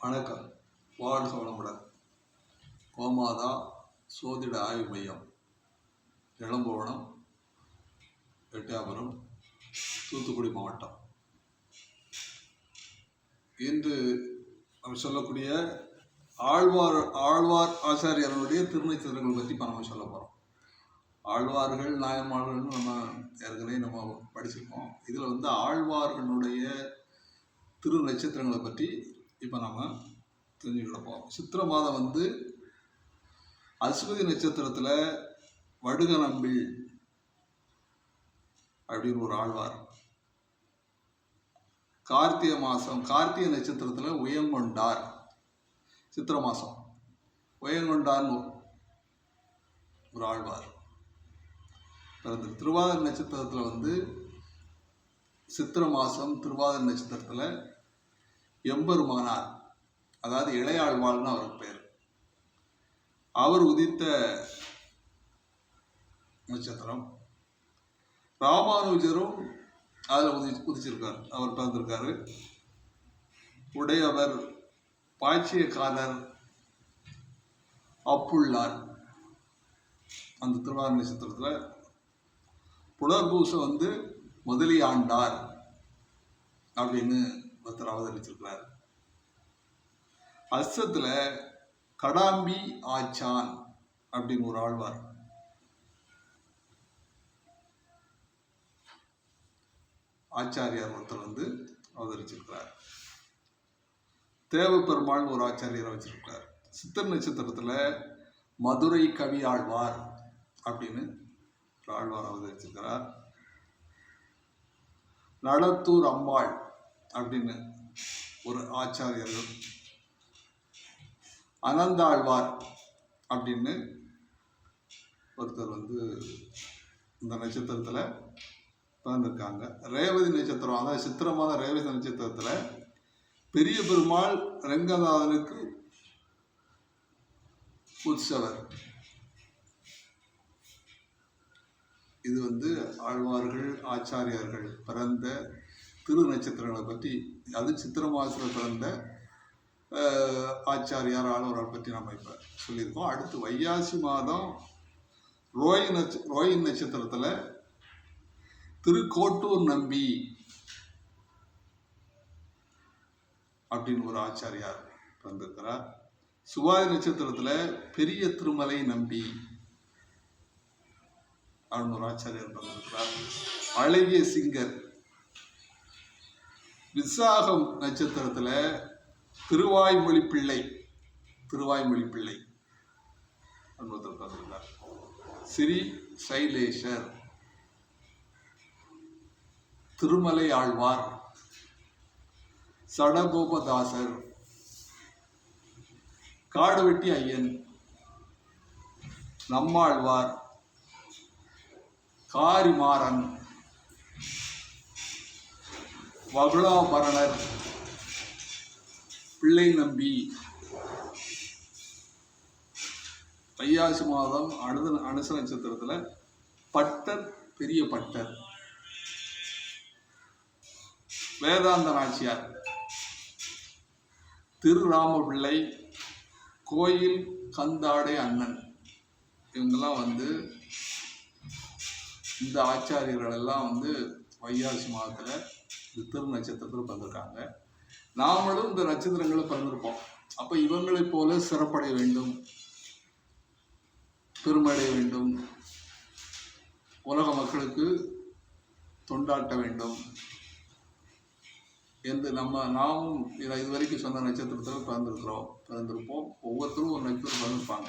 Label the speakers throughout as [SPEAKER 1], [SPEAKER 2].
[SPEAKER 1] வணக்கம். வாழ்க வளமுடன். கோமாதா சோதிட ஆய்வு மையம், இளம்புவனம், எட்டயபுரம், தூத்துக்குடி மாவட்டம். இன்று நம்ம சொல்லக்கூடிய ஆழ்வார் ஆச்சாரியர்களுடைய திருநட்சத்திரங்கள் பற்றி இப்போ நம்ம சொல்ல போகிறோம். ஆழ்வார்கள் நாயன்மார்கள்னு நம்ம ஏற்கனவே படிச்சிருக்கோம். இதில் ஆழ்வார்களுடைய திரு நட்சத்திரங்களை பற்றி இப்போ நம்ம தெரிஞ்சுக்கிட போகிறோம். சித்திரை மாதம் அஸ்வதி நட்சத்திரத்தில் வடுகநம்பில் அப்படின்னு ஒரு ஆழ்வார். கார்த்திகை நட்சத்திரத்தில் உயங்கொண்டார். சித்திரை மாதம் உயங்கொண்டார்னு ஒரு ஆழ்வார் பிறந்த. திருவாதிரை நட்சத்திரத்தில் சித்திரை மாதம் திருவாதிரை நட்சத்திரத்தில் எம்பெருமானார், அதாவது இளையாழ்வாள்னு அவருக்கு பேர். அவர் உதித்த நட்சத்திரம். ராமானுஜரும் அதில் உதிச்சிருக்கார், அவர் பிறந்திருக்காரு. உடையவர், பாய்ச்சியக்காரர், அப்புள்ளார் அந்த திருவாதிரை நட்சத்திரத்தில். புலர்பூசம் முதலியாண்டார் அப்படின்னு ஒருத்தர் அவதரிச்சிருக்கிறார். அஸ்தத்தில் கடாம்பி ஆச்சான் அப்படின்னு ஒரு ஆழ்வார். ஆச்சாரியார் ஒருத்தர் அவதரிச்சிருக்கிறார். தேவப்பெருமாள் ஒரு ஆச்சாரியரை வச்சிருக்கிறார். சித்திரை நட்சத்திரத்தில் மதுரை கவி ஆழ்வார் அப்படின்னு ஒரு ஆழ்வார் அவதரிச்சிருக்கிறார். நடத்தூர் அம்பாள் அப்படின்னு ஒரு ஆச்சாரியர்கள். அனந்தாழ்வார் அப்படின்னு ஒருத்தர் இந்த நட்சத்திரத்தில் பிறந்திருக்காங்க. ரேவதி நட்சத்திரம், அதாவது சித்திரை மாதம் ரேவதி நட்சத்திரத்தில் பெரிய பெருமாள் ரங்கநாதனுக்கு உற்சவர். இது ஆழ்வார்கள் ஆச்சாரியார்கள் பிறந்த திரு நட்சத்திரங்களை பற்றி, அது சித்திரை மாதத்தில் பிறந்த ஆச்சாரியார் ஆழ்வாரை பற்றி நம்ம இப்போ சொல்லியிருக்கோம். அடுத்து வைகாசி மாதம் ரோஹிணி நட்சத்திரத்தில் திருக்கோட்டூர் நம்பி அப்படின்னு ஒரு ஆச்சாரியார் பிறந்திருக்கிறார். சுவாதி நட்சத்திரத்தில் பெரிய திருமலை நம்பி அப்படின்னு ஒரு ஆச்சாரியார் பிறந்திருக்கிறார். அழகிய சிங்கர். விசாகம் நட்சத்திரத்தில் திருவாய்மொழி பிள்ளை என்பவர் பிறந்திருக்கிறார். ஸ்ரீ சைலேஷர், திருமலை ஆழ்வார், சடகோபதாசர், காடுவெட்டி ஐயன், நம்மாழ்வார், காரிமாறன், வகுளாபரணர், பிள்ளை நம்பி. வைகாசி மாதம் அனுச நட்சத்திரத்தில் பட்டர், பெரிய பட்டர், வேதாந்த நாச்சியார், திருராமபிள்ளை, கோயில் கந்தாடை அண்ணன். இவங்கெல்லாம் இந்த ஆச்சாரியர்கள் எல்லாம் வைகாசி மாதத்தில் திரு நட்சத்திரத்தில் பிறந்திருக்காங்க. நாமளும் இந்த நட்சத்திரங்களை பிறந்திருப்போம். அப்போ இவங்களைப் போல சிறப்படைய வேண்டும், பெருமடைய வேண்டும், உலக மக்களுக்கு தொண்டாட்ட வேண்டும் என்று நாமும் இதுவரைக்கும் சொன்ன நட்சத்திரத்தில் பிறந்திருப்போம். ஒவ்வொருத்தரும் ஒரு நட்சத்திரம் பிறந்திருப்பாங்க.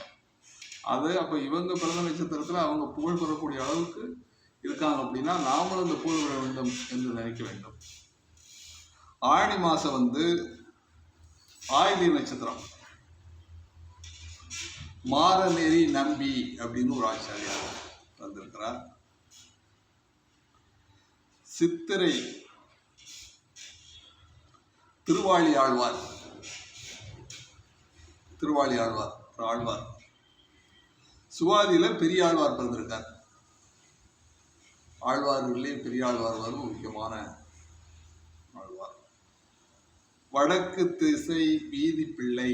[SPEAKER 1] அப்போ இவங்க பிறந்த நட்சத்திரத்தில் அவங்க புகழ் பெறக்கூடிய அளவுக்கு இருக்காங்க அப்படின்னா நாமளும் இந்த புகழ் பெற வேண்டும் என்று நினைக்க வேண்டும். ஆணி மாதம் ஆயிலி நட்சத்திரம். மாரநெறி நம்பி அப்படின்னு ஒரு ஆச்சாரியார் வந்திருக்கிறார். சித்திரை திருவாளி ஆழ்வார் ஆழ்வார். சுவாதியில் பெரிய ஆழ்வார் பிறந்திருக்கார். ஆழ்வார்களே பெரிய ஆழ்வார் முக்கியமான ஆழ்வார். வடக்கு திசை வீதி பிள்ளை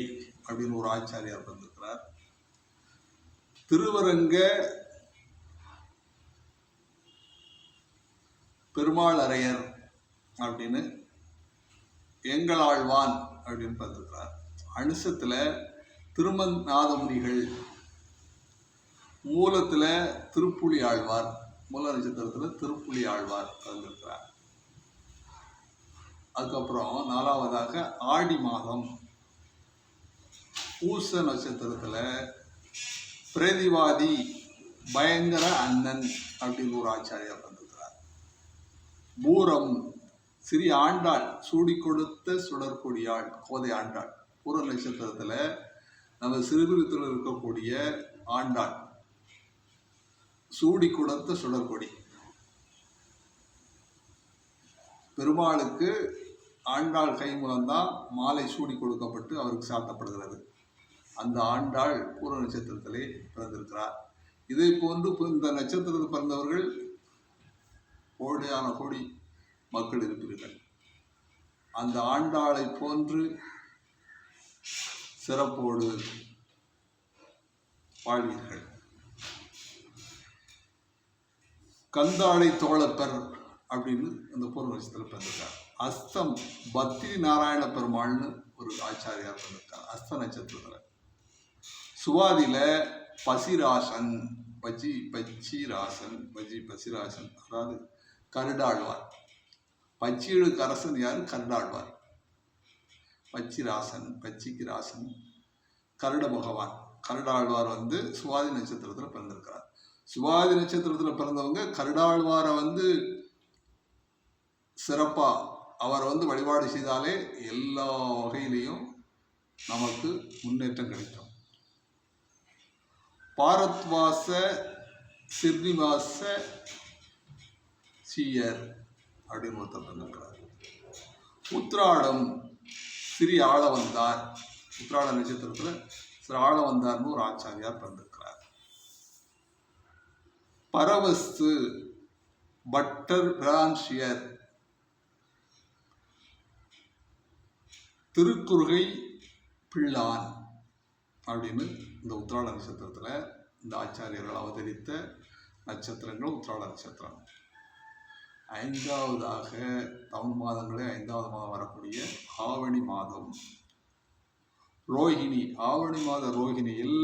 [SPEAKER 1] அப்படின்னு ஒரு ஆச்சாரியார் வந்திருக்கிறார். திருவரங்க பெருமாள் அரையர் அப்படின்னு எங்களாழ்வான் அப்படின்னு பார்த்துருக்கிறார். அனுசத்துல திருமநாதமுனிகள், மூலத்துல திருப்புலி ஆழ்வார், மூல நட்சத்திரத்துல திருப்புலி ஆழ்வார் வந்திருக்கிறார். அதுக்கப்புறம் நாலாவதாக ஆடி மாதம் பூச நட்சத்திரத்துல பிரதிவாதி பயங்கர அண்ணன் அப்படின்னு ஒரு ஆச்சாரியார் வந்திருக்கிறார். பூரம் ஸ்ரீ ஆண்டாள், சூடி கொடுத்த சுடற்கொடியாள் கோதை ஆண்டாள். பூர நட்சத்திரத்துல நம்ம சிறுகுருத்தில் இருக்கக்கூடிய ஆண்டாள், சூடி கொடுத்த சுடற்கொடி. பெருமாளுக்கு ஆண்டாள் கை மூலம்தான் மாலை சூடி கொடுக்கப்பட்டு அவருக்கு சாத்தப்படுகிறது. அந்த ஆண்டாள் பூர நட்சத்திரத்திலே பிறந்திருக்கிறார். இதை போன்று இந்த நட்சத்திரத்தில் பிறந்தவர்கள் கோடியான கோடி மக்கள் இருப்பீர்கள். அந்த ஆண்டாளை போன்று சிறப்போடு வாழ்வீர்கள். கந்தாழை தோழப்பர் அப்படின்னு அந்த பூர்வ நட்சத்திரத்தில் பிறந்திருக்கார். அஸ்தம் பத்ரி நாராயண பெருமாள்னு ஒரு ஆச்சாரியார் பிறந்திருக்கார் அஸ்த நட்சத்திரத்தில். சுவாதியில பசிராசன், பசிராசன் அதாவது கருடாழ்வார். பச்சிகளுக்கு அரசன் யாரு? கருடாழ்வார். பச்சிராசன், பச்சிக்கு ராசன் கருட பகவான். கருடாழ்வார் சுவாதி நட்சத்திரத்தில் பிறந்திருக்கிறார். சுவாதி நட்சத்திரத்தில் பிறந்தவங்க கருடாழ்வாரை சிறப்பா அவரை வழிபாடு செய்தாலே எல்லா வகையிலையும் நமக்கு முன்னேற்றம் கிடைக்கும். பாரத்வாச சிர்னிவாச சீயர் அப்படின்னு ஒருத்தர் பிறந்திருக்கிறார். உத்ராடம் ஸ்ரீ ஆளவந்தார். உத்ராட நட்சத்திரத்தில் ஸ்ரீ ஆளவந்தார்னு ஒரு ஆச்சாரியார் பிறந்திருக்கிறார். பரவஸ்து பட்டர் பிரான்சியர். திருக்குறுகை பிள்ளான் அப்படின்னு இந்த உத்ராட நட்சத்திரத்தில் இந்த ஆச்சாரியர்கள் அவதரித்த நட்சத்திரங்கள் உத்ராட நட்சத்திரம். ஐந்தாவதாக தமிழ் மாதங்களே ஐந்தாவது மாதம் வரக்கூடிய ஆவணி மாதம் ரோஹிணி. ஆவணி மாத ரோஹிணியில்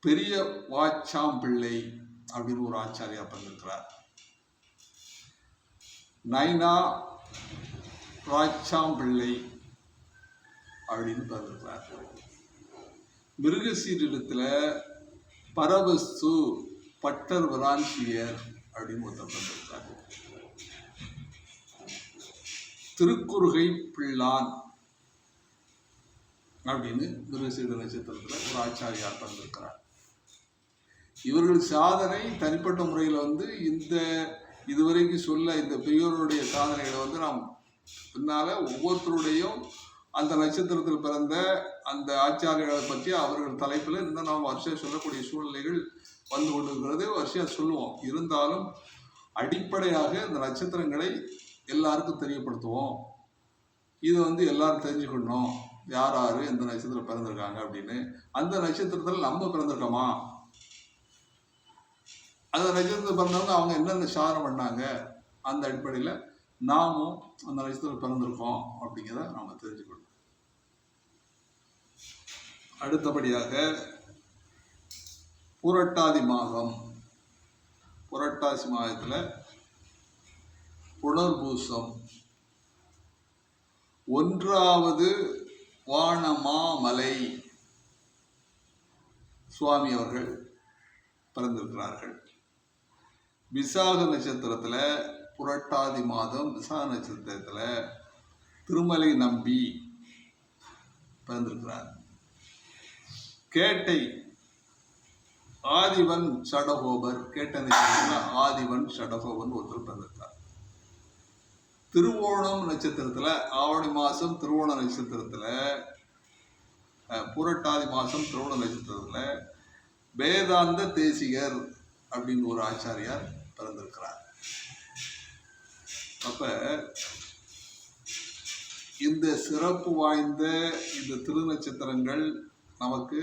[SPEAKER 1] பெரிய வாச்சாம்பிள்ளை அப்படின்னு ஒரு ஆச்சாரியா பிறந்திருக்கிறார். நைனா ராச்சாம்பிள்ளை அப்படின்னு பிறந்திருக்கிறார். மிருகசீரிடத்துல பரவஸ்து பட்டர் வரான்சியர் அப்படின்னு ஒருத்தர் பிறந்திருக்கிறார். திருக்குறுகை பிள்ளான் அப்படின்னு மிருகசீர நட்சத்திரத்துல ஒரு ஆச்சாரியார் பிறந்திருக்கிறார். இவர்கள் சாதனை தனிப்பட்ட முறையில் இந்த இதுவரைக்கும் சொல்ல இந்த பெரியோருடைய சாதனைகளை நாம் பின்னால ஒவ்வொருத்தருடையும் அந்த நட்சத்திரத்தில் பிறந்த அந்த ஆச்சாரியர்களை பற்றி அவர்கள் தலைப்பில் இன்னும் நாம் வருஷம் சொல்லக்கூடிய சூழ்நிலைகள் வந்து கொண்டிருக்கிறது. வருஷம் சொல்லுவோம். இருந்தாலும் அடிப்படையாக இந்த நட்சத்திரங்களை எல்லாருக்கும் தெரியப்படுத்துவோம். இதை எல்லாரும் தெரிஞ்சுக்கணும், யார் யார் எந்த நட்சத்திரம் பிறந்திருக்காங்க அப்படின்னு. அந்த நட்சத்திரத்தில் நம்ம பிறந்திருக்கோமா, அந்த நட்சத்திரத்தில் பிறந்தவங்க அவங்க என்னென்ன சாதனை பண்ணாங்க, அந்த அடிப்படையில் நாமும் அந்த நட்சத்திரத்தில் பிறந்திருக்கோம் அப்படிங்கிறத நாம் தெரிஞ்சுக்கணும். அடுத்தபடியாக புரட்டாதி மாதம். புரட்டாசி மாதத்தில் புனர்பூசம் 1வது வானமாமலை சுவாமி அவர்கள் பிறந்திருக்கிறார்கள். விசாக நட்சத்திரத்தில் புரட்டாதி மாதம் விசாக நட்சத்திரத்தில் திருமலை நம்பி பிறந்திருக்கிறார். கேட்டை ஆதிவன் சடகோபர். கேட்ட நட்சத்திரத்தில் ஆதிவன் சடகோபன் ஒருத்தர் பிறந்திருக்கார். திருவோணம் நட்சத்திரத்தில் ஆவணி மாதம் திருவோண நட்சத்திரத்தில் புரட்டாதி மாதம் திருவோண நட்சத்திரத்தில் வேதாந்த தேசிகர் அப்படின்னு ஒரு ஆச்சாரியார் பிறந்திருக்கிறார். அப்ப இந்த சிறப்பு வாய்ந்த இந்த திருநட்சத்திரங்கள் நமக்கு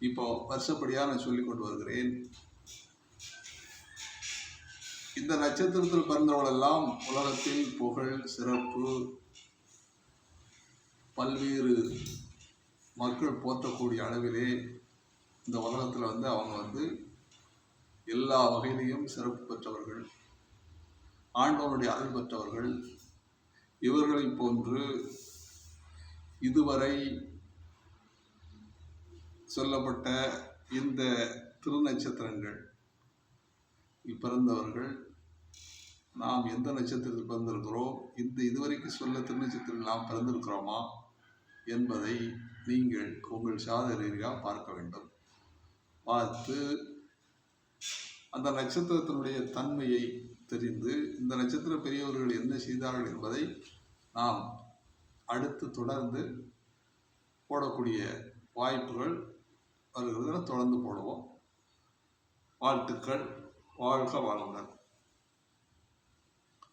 [SPEAKER 1] இப்போ வருஷப்படியாக நான் சொல்லிக் கொண்டு வருகிறேன். இந்த நட்சத்திரத்தில் பிறந்தவர்களெல்லாம் உலகத்தில் புகழ், சிறப்பு, பல்வேறு மக்கள் போற்றக்கூடிய அளவிலே இந்த உலகத்தில் அவங்க எல்லா வகையிலையும் சிறப்பு பெற்றவர்கள், ஆண்டவனுடைய அருள் பெற்றவர்கள். இவர்களை போன்று இதுவரை சொல்லப்பட்ட இந்த திருநட்சத்திரங்கள் பிறந்தவர்கள் நாம் எந்த நட்சத்திரத்தில் பிறந்திருக்கிறோம், இதுவரைக்கும் சொல்ல திருநட்சத்திரத்தில் நாம் பிறந்திருக்கிறோமா என்பதை நீங்கள் உங்கள் சாதக ரீதியாக பார்க்க வேண்டும். பார்த்து அந்த நட்சத்திரத்தினுடைய தன்மையை தெரிந்து இந்த நட்சத்திர பெரியவர்கள் என்ன செய்தார்கள் என்பதை நாம் அடுத்து தொடர்ந்து போடக்கூடிய வாய்ப்புகள் வருகிறதுல தொடர்ந்து போடுவோம். வாழ்த்துக்கள். வாழ்க வளமுடன்.